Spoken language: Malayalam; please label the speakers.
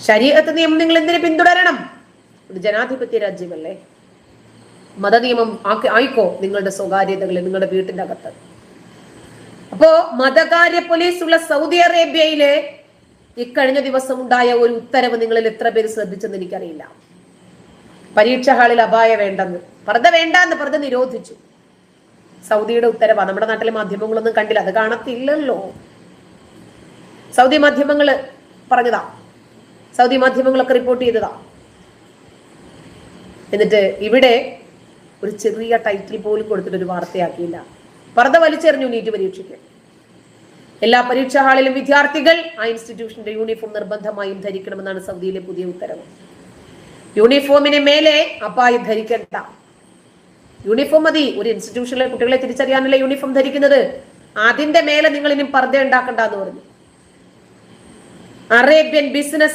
Speaker 1: ശരീഅത്ത് നിയമം നിങ്ങൾ എന്തിനു പിന്തുടരണം? ഒരു ജനാധിപത്യ രാജ്യമല്ലേ? മതനിയമം ആയിക്കോ നിങ്ങളുടെ സ്വകാര്യതകളിൽ, നിങ്ങളുടെ വീട്ടിന്റെ അകത്ത്. അപ്പോ മതകാര്യ പോലീസ് ഉള്ള സൗദി അറേബ്യയില് ഇക്കഴിഞ്ഞ ദിവസം ഉണ്ടായ ഒരു ഉത്തരവ് നിങ്ങളിൽ എത്ര പേര് ശ്രദ്ധിച്ചെന്ന് എനിക്കറിയില്ല. പരീക്ഷ ഹാളിൽ അബായ വേണ്ടെന്ന്, പർദ്ദ വേണ്ടെന്ന്, പർദ്ദ നിരോധിച്ചു. സൗദിയുടെ ഉത്തരവാണ്. നമ്മുടെ നാട്ടിലെ മാധ്യമങ്ങളൊന്നും കണ്ടില്ല, അത് കാണത്തില്ലല്ലോ. സൗദി മാധ്യമങ്ങൾ പറഞ്ഞതാ, സൗദി മാധ്യമങ്ങളൊക്കെ റിപ്പോർട്ട് ചെയ്തതാ. എന്നിട്ട് ഇവിടെ ഒരു ചെറിയ ടൈറ്റിൽ പോലും കൊടുത്തിട്ട് ഒരു വാർത്തയാക്കിയില്ല. പർദ്ദ വലിച്ചെറിഞ്ഞു നീറ്റ് പരീക്ഷയ്ക്ക്. എല്ലാ പരീക്ഷാ ഹാളിലും വിദ്യാർത്ഥികൾ ആ ഇൻസ്റ്റിറ്റ്യൂഷന്റെ യൂണിഫോം നിർബന്ധമായും ധരിക്കണമെന്നാണ് സൗദിയിലെ പുതിയ ഉത്തരവ്. യൂണിഫോമിന് മേലെ അപ്പായം ധരിക്കണ്ട. യൂണിഫോം മതി. ഒരു ഇൻസ്റ്റിറ്റ്യൂഷനിലെ കുട്ടികളെ തിരിച്ചറിയാനുള്ള യൂണിഫോം ധരിക്കുന്നത്. അതിന്റെ മേലെ നിങ്ങൾ ഇനി പർദ്ദ ഉണ്ടാക്കണ്ട എന്ന് പറഞ്ഞു. Arabian business